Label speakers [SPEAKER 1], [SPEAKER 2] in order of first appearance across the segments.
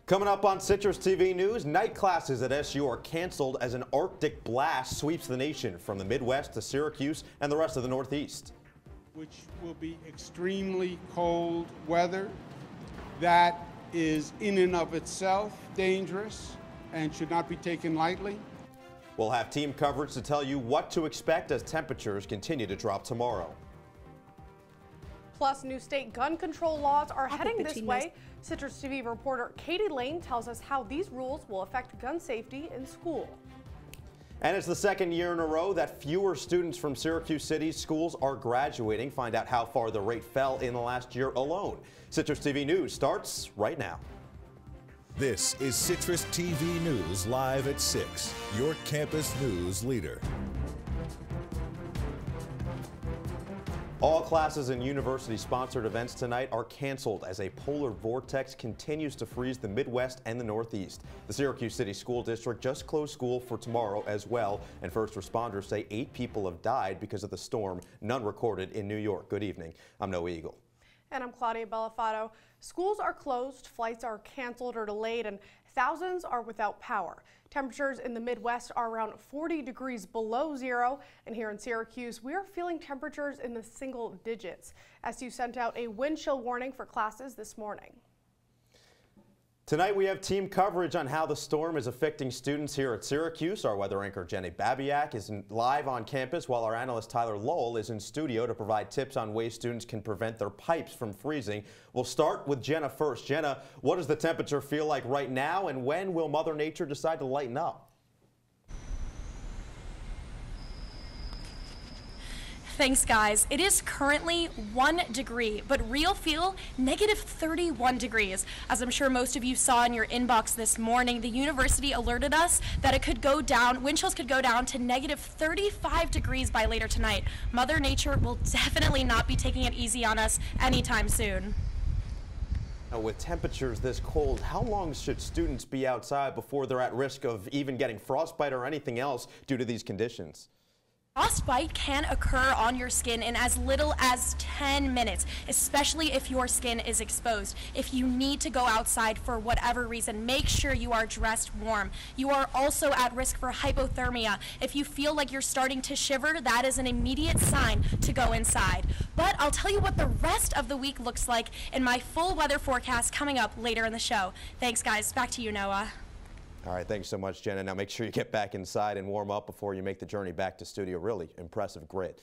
[SPEAKER 1] Coming up on Citrus TV News, night classes at SU are canceled as an Arctic blast sweeps the nation from the Midwest to Syracuse and the rest of the Northeast.
[SPEAKER 2] Which will be extremely cold weather that is in and of itself dangerous and should not be taken lightly.
[SPEAKER 1] We'll have team coverage to tell you what to expect as temperatures continue to drop tomorrow.
[SPEAKER 3] Plus, new state gun control laws are heading this way. Citrus TV reporter Katie Lane tells us how these rules will affect gun safety in school.
[SPEAKER 1] And it's the second year in a row that fewer students from Syracuse City's schools are graduating. Find out how far the rate fell in the last year alone. Citrus TV News starts right now.
[SPEAKER 4] This is Citrus TV News live at 6, your campus news leader.
[SPEAKER 1] All classes and university-sponsored events tonight are canceled as a polar vortex continues to freeze the Midwest and the Northeast. The Syracuse City School District just closed school for tomorrow as well, and first responders say 8 people have died because of the storm, none recorded in New York. Good evening. I'm Noah Eagle.
[SPEAKER 3] And I'm Claudia Bellofato. Schools are closed, flights are canceled or delayed, and thousands are without power. Temperatures in the Midwest are around 40 degrees below zero, and here in Syracuse, we are feeling temperatures in the single digits. SU sent out a wind chill warning for classes this morning.
[SPEAKER 1] Tonight we have team coverage on how the storm is affecting students here at Syracuse. Our weather anchor Jenna Babyack is live on campus while our analyst Tyler Lowell is in studio to provide tips on ways students can prevent their pipes from freezing. We'll start with Jenna first. Jenna, what does the temperature feel like right now, and when will Mother Nature decide to lighten up?
[SPEAKER 5] Thanks, guys. It is currently 1 degree, but real feel negative 31 degrees. As I'm sure most of you saw in your inbox this morning, the university alerted us that it could go down, wind chills could go down to negative 35 degrees by later tonight. Mother Nature will definitely not be taking it easy on us anytime soon.
[SPEAKER 1] Now, with temperatures this cold, how long should students be outside before they're at risk of even getting frostbite or anything else due to these conditions?
[SPEAKER 5] Frostbite can occur on your skin in as little as 10 minutes, especially if your skin is exposed. If you need to go outside for whatever reason, make sure you are dressed warm. You are also at risk for hypothermia. If you feel like you're starting to shiver, that is an immediate sign to go inside. But I'll tell you what the rest of the week looks like in my full weather forecast coming up later in the show. Thanks, guys. Back to you, Noah.
[SPEAKER 1] All right, thanks so much, Jenna. Now make sure you get back inside and warm up before you make the journey back to studio. Really impressive grit.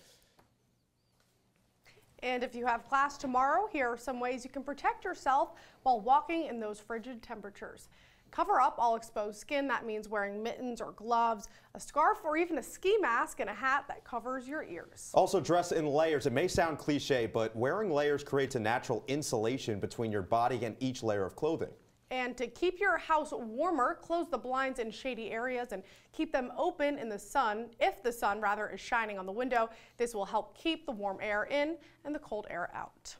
[SPEAKER 3] And if you have class tomorrow, here are some ways you can protect yourself while walking in those frigid temperatures. Cover up all exposed skin. That means wearing mittens or gloves, a scarf, or even a ski mask and a hat that covers your ears.
[SPEAKER 1] Also dress in layers. It may sound cliche, but wearing layers creates a natural insulation between your body and each layer of clothing.
[SPEAKER 3] And to keep your house warmer, close the blinds in shady areas and keep them open in the sun, if the sun rather is shining on the window. This will help keep the warm air in and the cold air out.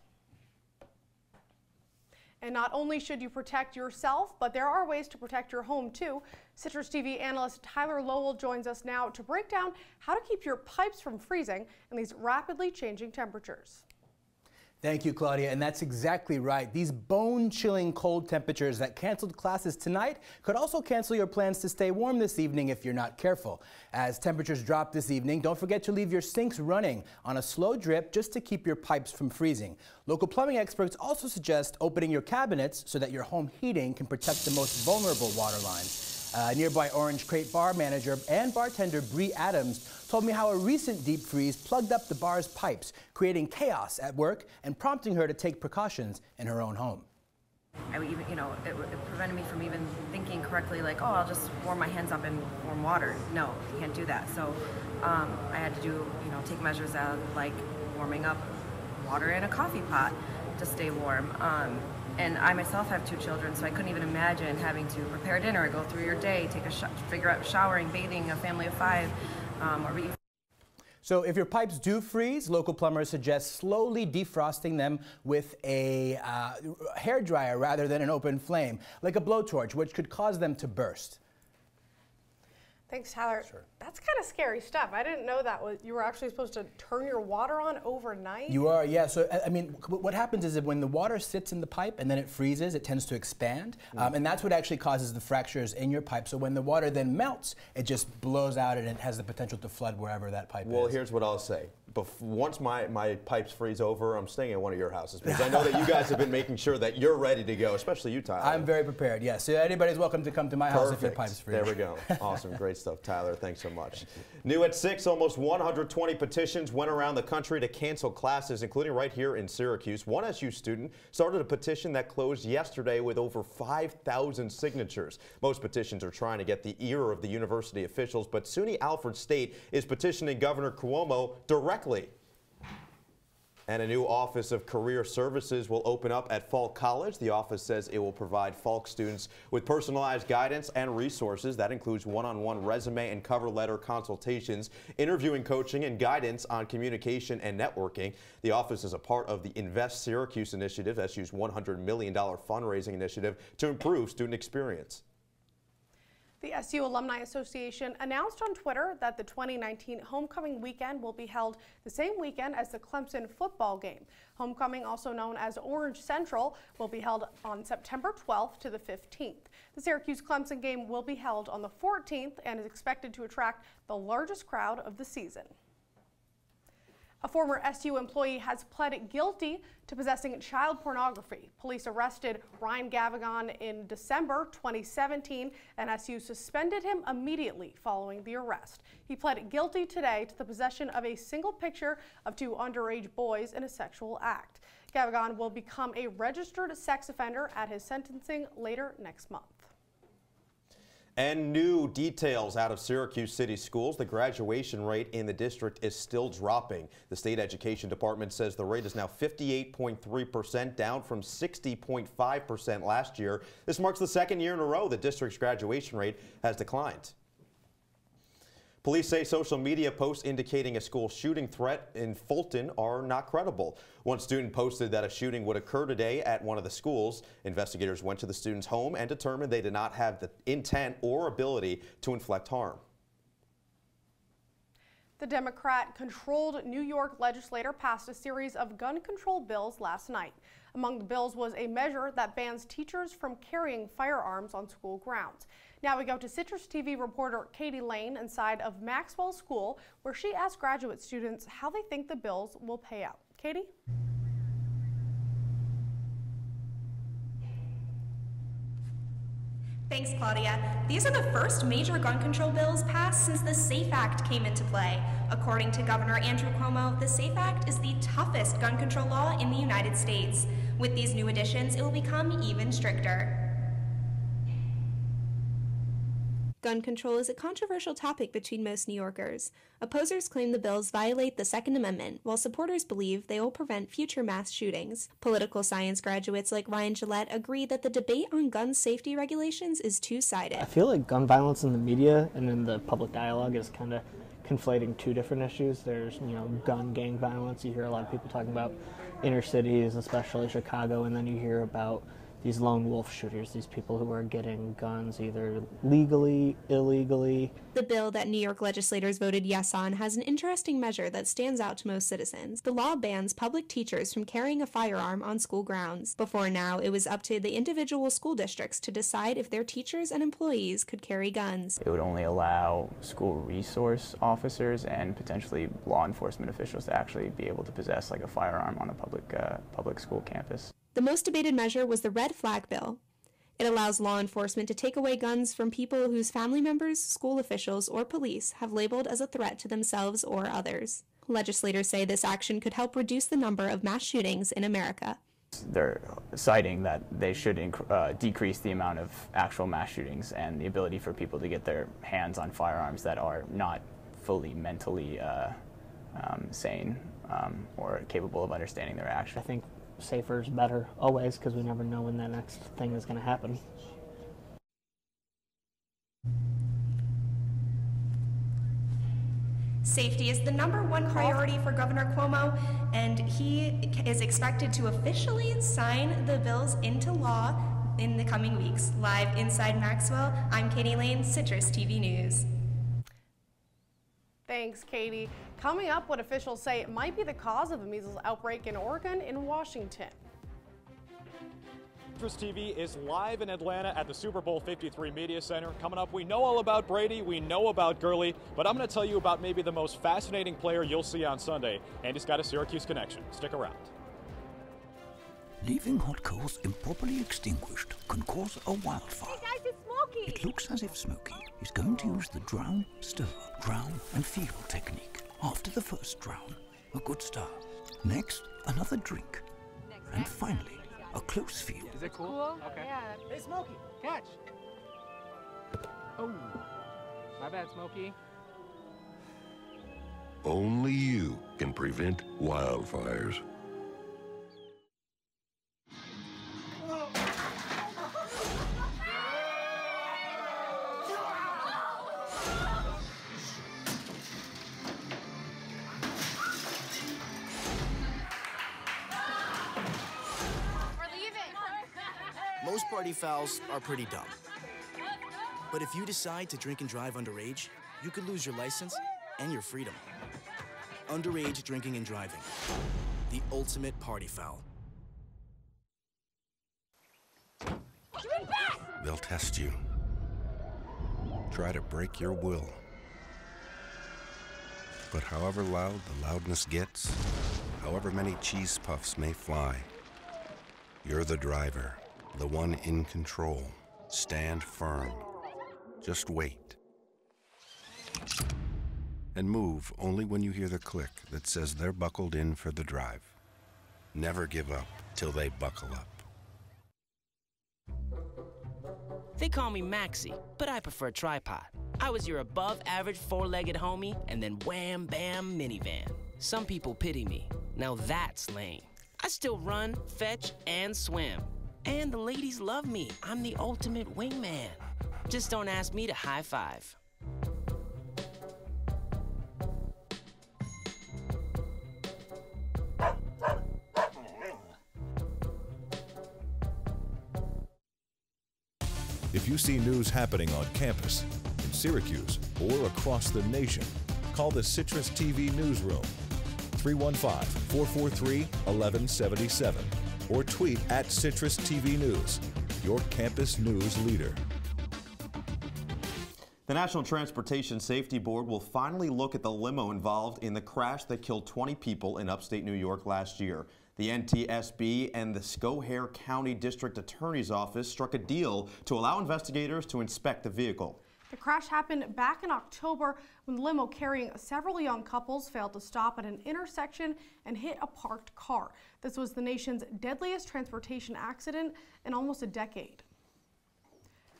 [SPEAKER 3] And not only should you protect yourself, but there are ways to protect your home too. Citrus TV analyst Tyler Lowell joins us now to break down how to keep your pipes from freezing in these rapidly changing temperatures.
[SPEAKER 6] Thank you, Claudia, and that's exactly right. These bone-chilling cold temperatures that canceled classes tonight could also cancel your plans to stay warm this evening if you're not careful. As temperatures drop this evening, don't forget to leave your sinks running on a slow drip just to keep your pipes from freezing. Local plumbing experts also suggest opening your cabinets so that your home heating can protect the most vulnerable water lines. Nearby Orange Crate bar manager and bartender Bree Adams told me how a recent deep freeze plugged up the bar's pipes, creating chaos at work and prompting her to take precautions in her own home.
[SPEAKER 7] It prevented me from even thinking correctly, like, oh, I'll just warm my hands up in warm water. No, you can't do that. So I had to take measures out, like warming up water in a coffee pot to stay warm. And I myself have 2 children, so I couldn't even imagine having to prepare dinner, go through your day, figure out showering, bathing a family of 5,
[SPEAKER 6] So if your pipes do freeze, local plumbers suggest slowly defrosting them with a hairdryer rather than an open flame, like a blowtorch, which could cause them to burst.
[SPEAKER 3] Thanks, Tyler.
[SPEAKER 6] Sure.
[SPEAKER 3] That's kind of scary stuff. I didn't know that you were actually supposed to turn your water on overnight.
[SPEAKER 6] You are, yeah. So, I mean, what happens is that when the water sits in the pipe and then it freezes, it tends to expand. And that's what actually causes the fractures in your pipe. So when the water then melts, it just blows out and it has the potential to flood wherever that pipe is.
[SPEAKER 1] Well, here's what I'll say. Once my pipes freeze over, I'm staying at one of your houses because I know that you guys have been making sure that you're ready to go, especially you, Tyler.
[SPEAKER 6] I'm very prepared, yes. So anybody's welcome to come to my house if your pipes freeze.
[SPEAKER 1] There we go. Awesome. Great stuff, Tyler. Thanks so much. New at 6, almost 120 petitions went around the country to cancel classes, including right here in Syracuse. One SU student started a petition that closed yesterday with over 5,000 signatures. Most petitions are trying to get the ear of the university officials, but SUNY Alfred State is petitioning Governor Cuomo directly. And a new Office of Career Services will open up at Falk College. The office says it will provide Falk students with personalized guidance and resources. That includes one-on-one resume and cover letter consultations, interviewing coaching, and guidance on communication and networking. The office is a part of the Invest Syracuse initiative, SU's $100 million fundraising initiative to improve student experience.
[SPEAKER 3] The SU Alumni Association announced on Twitter that the 2019 homecoming weekend will be held the same weekend as the Clemson football game. Homecoming, also known as Orange Central, will be held on September 12th to the 15th. The Syracuse-Clemson game will be held on the 14th and is expected to attract the largest crowd of the season. A former SU employee has pled guilty to possessing child pornography. Police arrested Ryan Gavigan in December 2017, and SU suspended him immediately following the arrest. He pled guilty today to the possession of a single picture of 2 underage boys in a sexual act. Gavigan will become a registered sex offender at his sentencing later next month.
[SPEAKER 1] And new details out of Syracuse City Schools. The graduation rate in the district is still dropping. The state education department says the rate is now 58.3%, down from 60.5% last year. This marks the second year in a row the district's graduation rate has declined. Police say social media posts indicating a school shooting threat in Fulton are not credible. One student posted that a shooting would occur today at one of the schools. Investigators went to the student's home and determined they did not have the intent or ability to inflict harm.
[SPEAKER 3] The Democrat-controlled New York legislature passed a series of gun control bills last night. Among the bills was a measure that bans teachers from carrying firearms on school grounds. Now we go to CitrusTV reporter Katie Lane inside of Maxwell School, where she asked graduate students how they think the bills will pay out. Katie?
[SPEAKER 5] Thanks, Claudia. These are the first major gun control bills passed since the SAFE Act came into play. According to Governor Andrew Cuomo, the SAFE Act is the toughest gun control law in the United States. With these new additions, it will become even stricter.
[SPEAKER 8] Gun control is a controversial topic between most New Yorkers. Opposers claim the bills violate the Second Amendment, while supporters believe they will prevent future mass shootings. Political science graduates like Ryan Gillette agree that the debate on gun safety regulations is two-sided.
[SPEAKER 9] I feel like gun violence in the media and in the public dialogue is kind of conflating two different issues. There's, gun gang violence. You hear a lot of people talking about inner cities, especially Chicago, and then you hear about these lone wolf shooters, these people who are getting guns either legally, illegally.
[SPEAKER 8] The bill that New York legislators voted yes on has an interesting measure that stands out to most citizens. The law bans public teachers from carrying a firearm on school grounds. Before now, it was up to the individual school districts to decide if their teachers and employees could carry guns.
[SPEAKER 10] It would only allow school resource officers and potentially law enforcement officials to actually be able to possess like a firearm on a public school campus.
[SPEAKER 8] The most debated measure was the Red Flag Bill. It allows law enforcement to take away guns from people whose family members, school officials, or police have labeled as a threat to themselves or others. Legislators say this action could help reduce the number of mass shootings in America.
[SPEAKER 10] They're citing that they should decrease the amount of actual mass shootings and the ability for people to get their hands on firearms that are not fully mentally sane or capable of understanding their actions.
[SPEAKER 9] I think safer is better always, because we never know when that next thing is going to happen.
[SPEAKER 5] Safety is the #1 priority for Governor Cuomo, and he is expected to officially sign the bills into law in the coming weeks. Live inside Maxwell, I'm Katie Lane, CitrusTV News.
[SPEAKER 3] Thanks, Katie. Coming up, what officials say might be the cause of the measles outbreak in Oregon and Washington.
[SPEAKER 11] CitrusTV is live in Atlanta at the Super Bowl 53 Media Center. Coming up, we know all about Brady, we know about Gurley, but I'm going to tell you about maybe the most fascinating player you'll see on Sunday, and he's got a Syracuse connection. Stick around.
[SPEAKER 12] Leaving hot coals improperly extinguished can cause a wildfire.
[SPEAKER 13] Hey guys, it's Smokey!
[SPEAKER 12] It looks as if Smokey is going to use the drown, stir, drown and feel technique. After the first drown, a good start. Next, another drink. And finally, a close feel.
[SPEAKER 14] Is it cool? Okay.
[SPEAKER 13] Yeah.
[SPEAKER 14] Hey, Smokey, catch! Oh, my bad, Smokey.
[SPEAKER 15] Only you can prevent wildfires.
[SPEAKER 16] Most party fouls are pretty dumb. But if you decide to drink and drive underage, you could lose your license and your freedom. Underage drinking and driving. The ultimate party foul.
[SPEAKER 15] They'll test you. Try to break your will. But however loud the loudness gets, however many cheese puffs may fly, you're the driver. The one in control. Stand firm. Just wait. And move only when you hear the click that says they're buckled in for the drive. Never give up till they buckle up.
[SPEAKER 17] They call me Maxie, but I prefer tripod. I was your above-average four-legged homie, and then wham, bam, minivan. Some people pity me. Now that's lame. I still run, fetch, and swim. And the ladies love me. I'm the ultimate wingman. Just don't ask me to high five.
[SPEAKER 4] If you see news happening on campus, in Syracuse, or across the nation, call the CitrusTV Newsroom, 315-443-1177, or tweet at CitrusTV News, your campus news leader.
[SPEAKER 1] The National Transportation Safety Board will finally look at the limo involved in the crash that killed 20 people in upstate New York last year. The NTSB and the Schoharie County District Attorney's Office struck a deal to allow investigators to inspect the vehicle.
[SPEAKER 3] The crash happened back in October when the limo carrying several young couples failed to stop at an intersection and hit a parked car. This was the nation's deadliest transportation accident in almost a decade.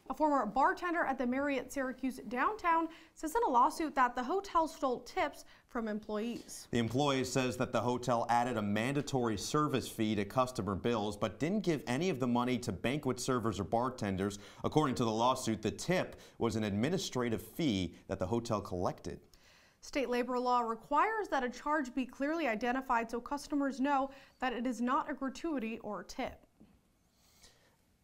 [SPEAKER 3] A former bartender at the Marriott Syracuse downtown says in a lawsuit that the hotel stole tips from employees.
[SPEAKER 1] The employee says that the hotel added a mandatory service fee to customer bills but didn't give any of the money to banquet servers or bartenders. According to the lawsuit, the tip was an administrative fee that the hotel collected.
[SPEAKER 3] State labor law requires that a charge be clearly identified so customers know that it is not a gratuity or a tip.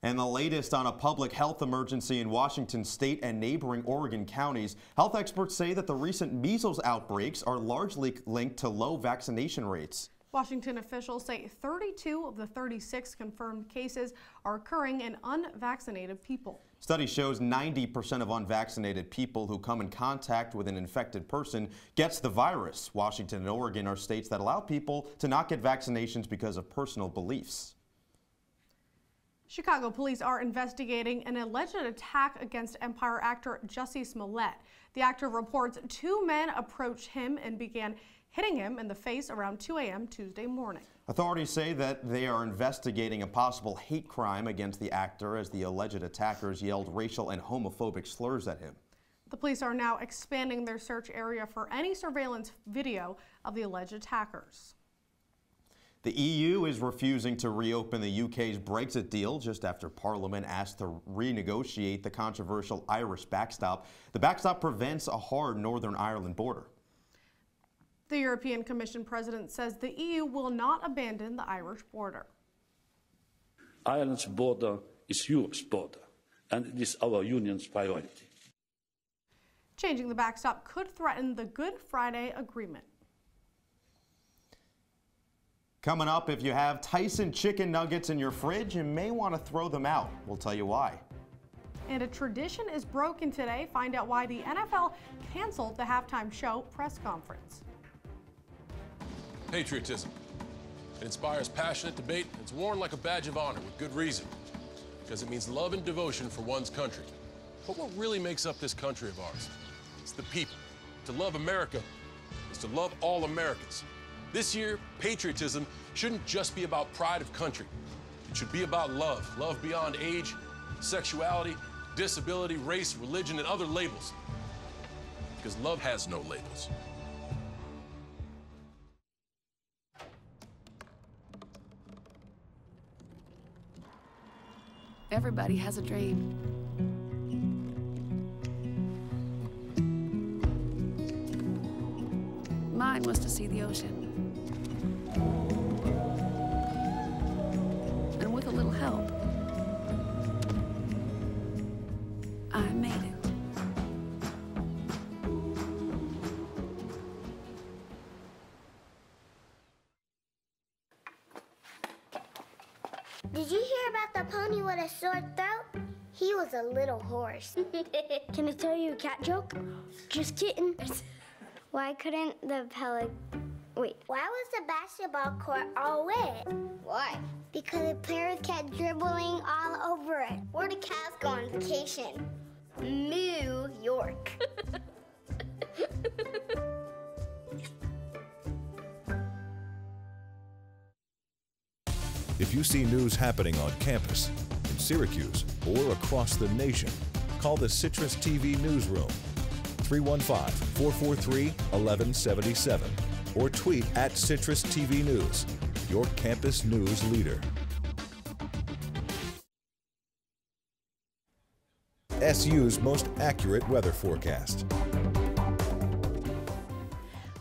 [SPEAKER 1] And the latest on a public health emergency in Washington state and neighboring Oregon counties. Health experts say that the recent measles outbreaks are largely linked to low vaccination rates.
[SPEAKER 3] Washington officials say 32 of the 36 confirmed cases are occurring in unvaccinated people.
[SPEAKER 1] Study shows 90% of unvaccinated people who come in contact with an infected person gets the virus. Washington and Oregon are states that allow people to not get vaccinations because of personal beliefs.
[SPEAKER 3] Chicago police are investigating an alleged attack against Empire actor Jussie Smollett. The actor reports two men approached him and began hitting him in the face around 2 a.m. Tuesday morning.
[SPEAKER 1] Authorities say that they are investigating a possible hate crime against the actor as the alleged attackers yelled racial and homophobic slurs at him.
[SPEAKER 3] The police are now expanding their search area for any surveillance video of the alleged attackers.
[SPEAKER 1] The EU is refusing to reopen the UK's Brexit deal just after Parliament asked to renegotiate the controversial Irish backstop. The backstop prevents a hard Northern Ireland border.
[SPEAKER 3] The European Commission president says the EU will not abandon the Irish border.
[SPEAKER 18] Ireland's border is Europe's border, and it is our union's priority.
[SPEAKER 3] Changing the backstop could threaten the Good Friday Agreement.
[SPEAKER 1] Coming up, if you have Tyson chicken nuggets in your fridge, you may want to throw them out. We'll tell you why.
[SPEAKER 3] And a tradition is broken today. Find out why the NFL canceled the halftime show press conference.
[SPEAKER 13] Patriotism. It inspires passionate debate. It's worn like a badge of honor with good reason, because it means love and devotion for one's country. But what really makes up this country of ours? It's the people. To love America is to love all Americans. This year, patriotism shouldn't just be about pride of country. It should be about love. Love beyond age, sexuality, disability, race, religion, and other labels. Because love has no labels.
[SPEAKER 19] Everybody has a dream. Mine was to see the ocean. And with a little help, I made it.
[SPEAKER 20] Did you hear about the pony with a sore throat? He was a little horse. Can I tell you a cat joke? Just kidding. Why couldn't the Why was the basketball court all wet? Why? Because the players kept dribbling all over it. Where do cats go on vacation? New York.
[SPEAKER 4] If you see news happening on campus, in Syracuse, or across the nation, call the CitrusTV Newsroom, 315-443-1177, or tweet at CitrusTV News, your campus news leader. SU's most accurate weather forecast.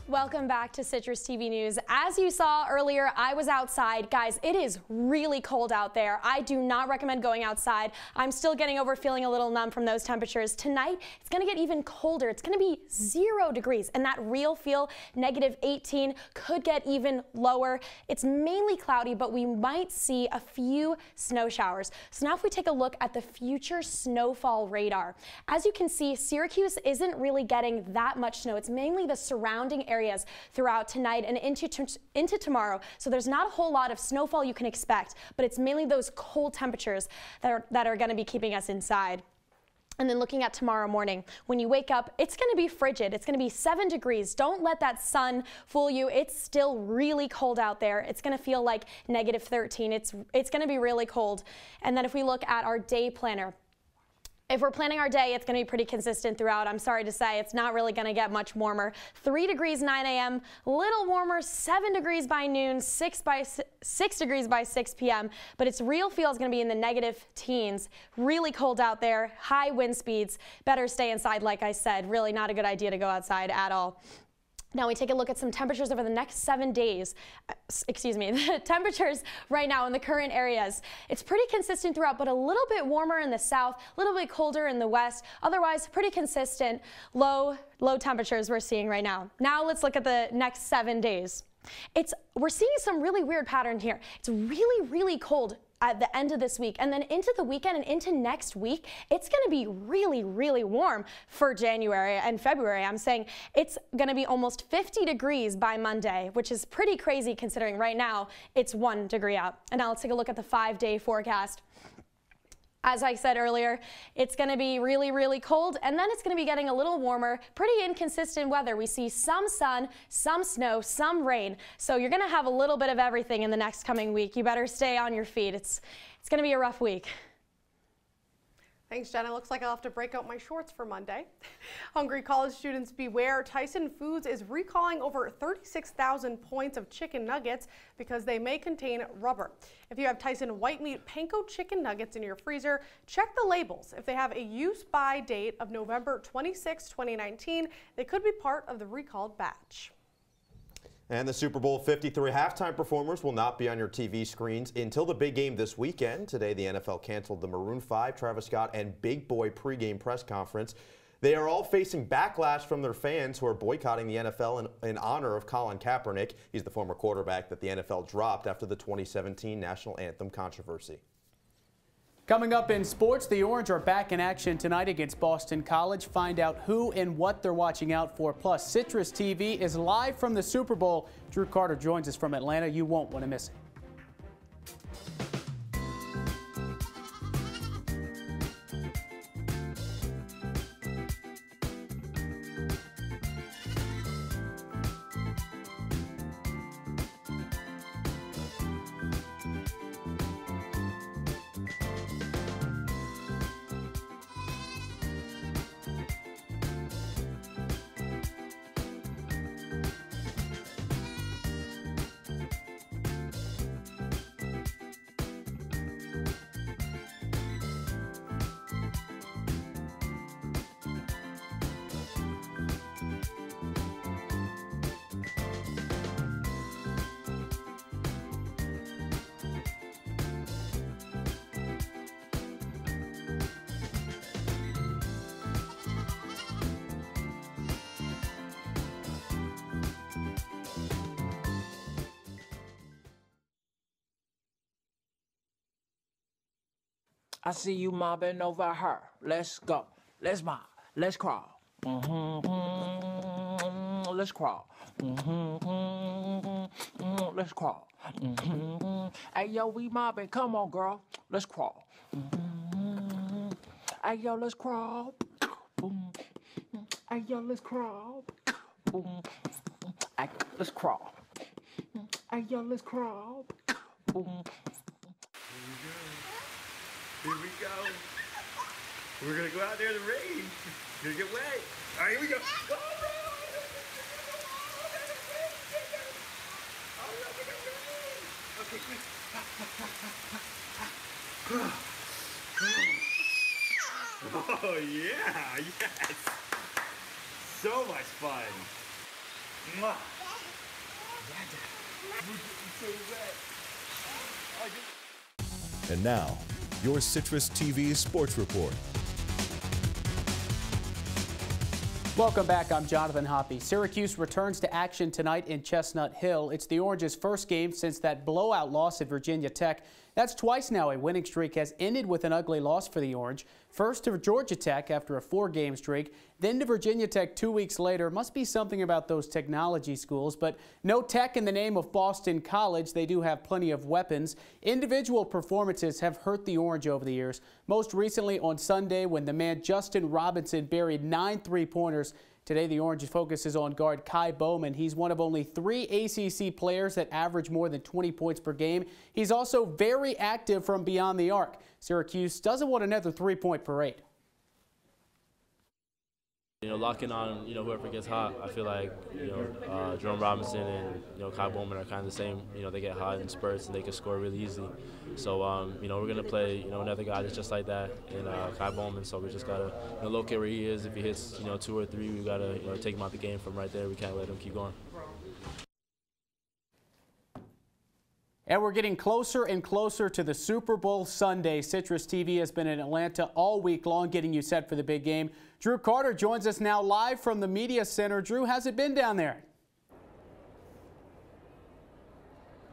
[SPEAKER 5] Welcome back to Citrus TV News. As you saw earlier, I was outside. Guys, it is really cold out there. I do not recommend going outside. I'm still getting over feeling a little numb from those temperatures. Tonight, it's going to get even colder. It's going to be 0 degrees, and that real feel, -18, could get even lower. It's mainly cloudy, but we might see a few snow showers. So now if we take a look at the future snowfall radar, as you can see, Syracuse isn't really getting that much snow. It's mainly the surrounding areas throughout tonight and into tomorrow. So there's not a whole lot of snowfall you can expect, but it's mainly those cold temperatures that are going to be keeping us inside. And then looking at tomorrow morning, when you wake up, it's going to be frigid. It's going to be 7 degrees. Don't let that sun fool you. It's still really cold out there. It's going to feel like -13. It's going to be really cold. And then if we look at our day planner, if we're planning our day, it's going to be pretty consistent throughout. I'm sorry to say, it's not really going to get much warmer. 3 degrees 9 a.m., little warmer, 7 degrees by noon, 6 degrees by 6 p.m. But its real feel is going to be in the negative teens. Really cold out there, high wind speeds. Better stay inside, like I said. Really not a good idea to go outside at all. Now we take a look at some temperatures over the next 7 days. Excuse me, the temperatures right now in the current areas. It's pretty consistent throughout, but a little bit warmer in the south, a little bit colder in the west. Otherwise, pretty consistent low temperatures we're seeing right now. Now let's look at the next 7 days. We're seeing some really weird pattern here. It's really, really cold at the end of this week, and then into the weekend and into next week, it's going to be really, really warm for January and February. I'm saying it's going to be almost 50 degrees by Monday, which is pretty crazy considering right now it's 1 degree out. And now let's take a look at the 5-day forecast. As I said earlier, it's going to be really, really cold, and then it's going to be getting a little warmer. Pretty inconsistent weather. We see some sun, some snow, some rain. So you're going to have a little bit of everything in the next coming week. You better stay on your feet. It's going to be a rough week.
[SPEAKER 3] Thanks, Jenna. Looks like I'll have to break out my shorts for Monday. Hungry college students beware. Tyson Foods is recalling over 36,000 points of chicken nuggets because they may contain rubber. If you have Tyson white meat panko chicken nuggets in your freezer, check the labels. If they have a use-by date of November 26, 2019, they could be part of the recalled batch.
[SPEAKER 1] And the Super Bowl 53 halftime performers will not be on your TV screens until the big game this weekend. Today, the NFL canceled the Maroon 5, Travis Scott, and Big Boy pregame press conference. They are all facing backlash from their fans who are boycotting the NFL in honor of Colin Kaepernick. He's the former quarterback that the NFL dropped after the 2017 national anthem controversy.
[SPEAKER 20] Coming up in sports, the Orange are back in action tonight against Boston College. Find out who and what they're watching out for. Plus, Citrus TV is live from the Super Bowl. Drew Carter joins us from Atlanta. You won't want to miss it.
[SPEAKER 21] I see you mobbing over her. Let's go. Let's mob. Let's crawl. Let's crawl. Let's crawl. Hey, yo, we mobbing. Come on, girl. Let's crawl. Hey, yo, let's crawl. Hey, yo, let's crawl. Hey, let's crawl. Hey, yo, let's crawl.
[SPEAKER 22] Here we go. We're gonna go out there in the rain. Gonna get wet. All right, here we go. Okay, quick. Oh yeah, yes. So much fun. Mwah. So wet.
[SPEAKER 4] And now, your Citrus TV Sports Report.
[SPEAKER 20] Welcome back. I'm Jonathan Hoppy. Syracuse returns to action tonight in Chestnut Hill. It's the Orange's first game since that blowout loss at Virginia Tech. That's twice now a winning streak has ended with an ugly loss for the Orange. First to Georgia Tech after a 4-game streak, then to Virginia Tech 2 weeks later. Must be something about those technology schools, but no Tech in the name of Boston College. They do have plenty of weapons. Individual performances have hurt the Orange over the years. Most recently on Sunday when the man Justin Robinson buried 9 3-pointers. Today, the Orange focuses on guard Kai Bowman. He's one of only 3 ACC players that average more than 20 points per game. He's also very active from beyond the arc. Syracuse doesn't want another 3-point parade.
[SPEAKER 23] Locking on, whoever gets hot. I feel like, Jerome Robinson and, Kai Bowman are kind of the same. They get hot in spurts and they can score really easily. So, we're going to play, another guy that's just like that in Kai Bowman. So we just got to locate where he is. If he hits, 2 or 3, we got to, take him out the game from right there. We can't let him keep going.
[SPEAKER 20] And we're getting closer and closer to the Super Bowl Sunday. Citrus TV has been in Atlanta all week long getting you set for the big game. Drew Carter joins us now live from the Media Center. Drew, how's it been down there?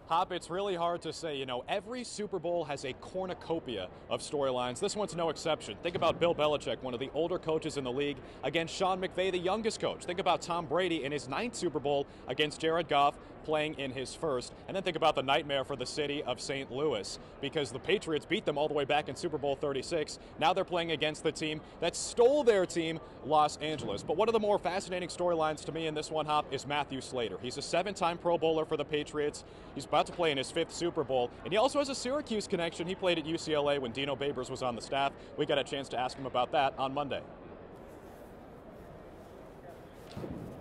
[SPEAKER 11] Hop, it's really hard to say. Every Super Bowl has a cornucopia of storylines. This one's no exception. Think about Bill Belichick, one of the older coaches in the league, against Sean McVay, the youngest coach. Think about Tom Brady in his 9th Super Bowl against Jared Goff, playing in his 1st. And then think about the nightmare for the city of St. Louis, because the Patriots beat them all the way back in Super Bowl 36. Now they're playing against the team that stole their team, Los Angeles. But one of the more fascinating storylines to me in this one, Hop, is Matthew Slater. He's a 7-time Pro Bowler for the Patriots. He's about to play in his 5th Super Bowl, and he also has a Syracuse connection. He played at UCLA when Dino Babers was on the staff. We got a chance to ask him about that on Monday.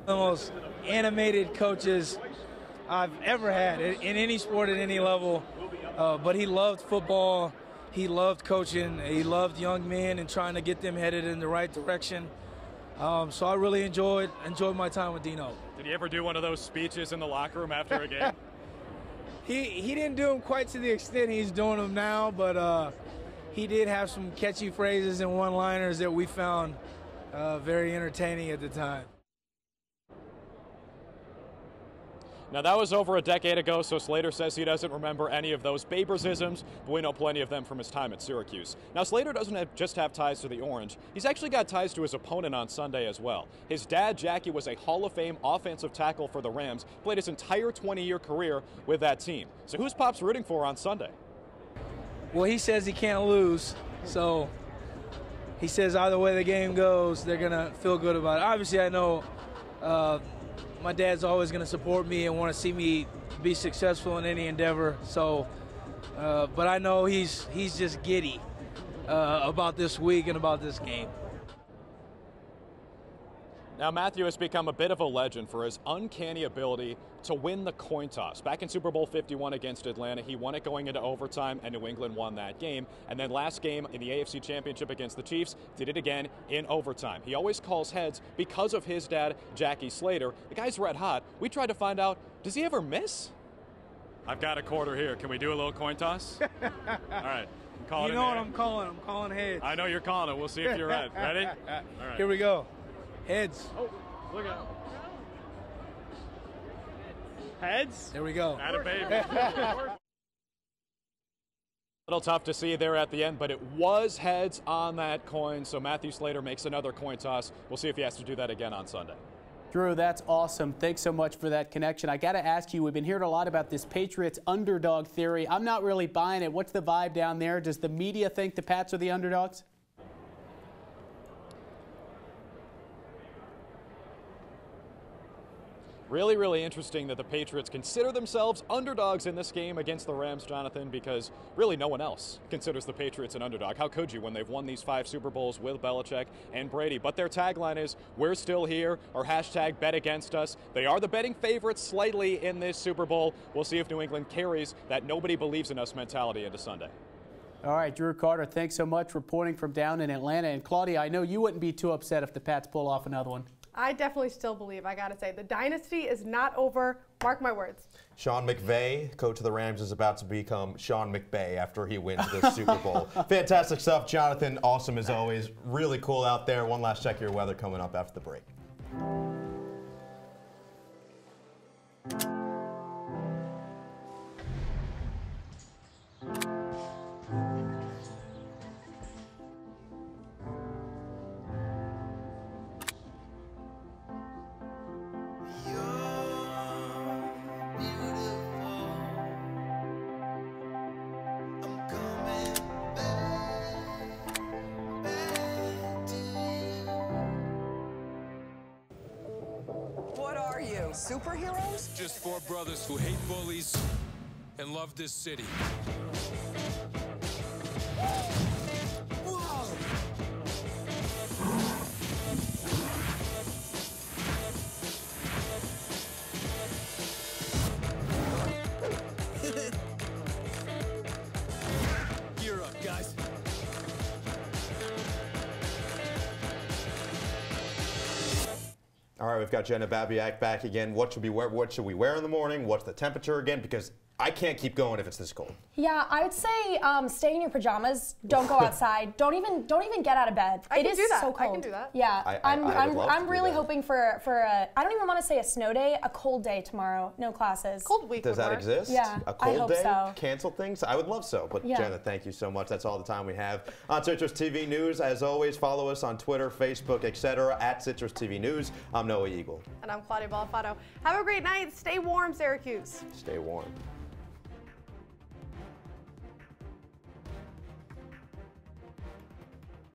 [SPEAKER 24] The most animated coaches I've ever had in any sport at any level, but he loved football, he loved coaching, he loved young men and trying to get them headed in the right direction. So I really enjoyed my time with Dino.
[SPEAKER 11] Did he ever do one of those speeches in the locker room after a game?
[SPEAKER 24] He didn't do them quite to the extent he's doing them now, but he did have some catchy phrases and one-liners that we found very entertaining at the time.
[SPEAKER 11] Now, that was over a decade ago, so Slater says he doesn't remember any of those Babers-isms, but we know plenty of them from his time at Syracuse. Now, Slater doesn't just have ties to the Orange. He's actually got ties to his opponent on Sunday as well. His dad, Jackie, was a Hall of Fame offensive tackle for the Rams, played his entire 20-year career with that team. So who's Pops rooting for on Sunday?
[SPEAKER 24] Well, he says he can't lose, so he says either way the game goes, they're going to feel good about it. Obviously, I know my dad's always going to support me and want to see me be successful in any endeavor. So, but I know he's just giddy about this week and about this game.
[SPEAKER 11] Now, Matthew has become a bit of a legend for his uncanny ability to win the coin toss. Back in Super Bowl 51 against Atlanta, he won it going into overtime, and New England won that game. And then last game in the AFC Championship against the Chiefs, did it again in overtime. He always calls heads because of his dad, Jackie Slater. The guy's red hot. We tried to find out, does he ever miss? I've got a quarter here. Can we do a little coin toss? All right. Call
[SPEAKER 24] You know what I'm calling? I'm calling heads.
[SPEAKER 11] I know you're calling it. We'll see if you're right. Ready? All right.
[SPEAKER 24] Here we go. Heads.
[SPEAKER 11] Oh, look out. Heads?
[SPEAKER 24] There we go.
[SPEAKER 11] Atta baby. A little tough to see there at the end, but it was heads on that coin, so Matthew Slater makes another coin toss. We'll see if he has to do that again on Sunday.
[SPEAKER 2] Drew, that's awesome. Thanks so much for that connection. I got to ask you, we've been hearing a lot about this Patriots underdog theory. I'm not really buying it. What's the vibe down there? Does the media think the Pats are the underdogs?
[SPEAKER 11] Really, really interesting that the Patriots consider themselves underdogs in this game against the Rams, Jonathan, because really no one else considers the Patriots an underdog. How could you when they've won these 5 Super Bowls with Belichick and Brady? But their tagline is, we're still here, or hashtag bet against us. They are the betting favorites slightly in this Super Bowl. We'll see if New England carries that nobody believes in us mentality into Sunday.
[SPEAKER 2] All right, Drew Carter, thanks so much reporting from down in Atlanta. And Claudia, I know you wouldn't be too upset if the Pats pull off another one.
[SPEAKER 3] I definitely still believe, I got to say, the dynasty is not over. Mark my words.
[SPEAKER 1] Sean McVay, coach of the Rams, is about to become Sean McVay after he wins this Super Bowl. Fantastic stuff, Jonathan. Awesome as always. Really cool out there. One last check of your weather coming up after the break.
[SPEAKER 6] Superheroes? Just 4 brothers who hate bullies and love this city. Whoa! Gear up, guys.
[SPEAKER 1] All right, we've got Jenna Babyack back again. What should we wear in the morning? What's the temperature again? Because I can't keep going if it's this cold.
[SPEAKER 5] Yeah, I would say stay in your pajamas. Don't go outside. Don't even get out of bed.
[SPEAKER 3] I can do that.
[SPEAKER 5] So cold.
[SPEAKER 3] I can do that.
[SPEAKER 5] Yeah, I'm really hoping for a I don't even want to say a snow day, a cold day tomorrow. No classes.
[SPEAKER 3] Cold week.
[SPEAKER 1] Does that exist?
[SPEAKER 5] Yeah,
[SPEAKER 1] a cold
[SPEAKER 5] I hope
[SPEAKER 1] day?
[SPEAKER 5] So.
[SPEAKER 1] Cancel things? I would love so. But
[SPEAKER 5] yeah.
[SPEAKER 1] Jenna, thank you so much. That's all the time we have on Citrus TV News. As always, follow us on Twitter, Facebook, etc. at Citrus TV News. I'm Noah Eagle.
[SPEAKER 3] And I'm Claudia Bellofato. Have a great night. Stay warm, Syracuse.
[SPEAKER 1] Stay warm.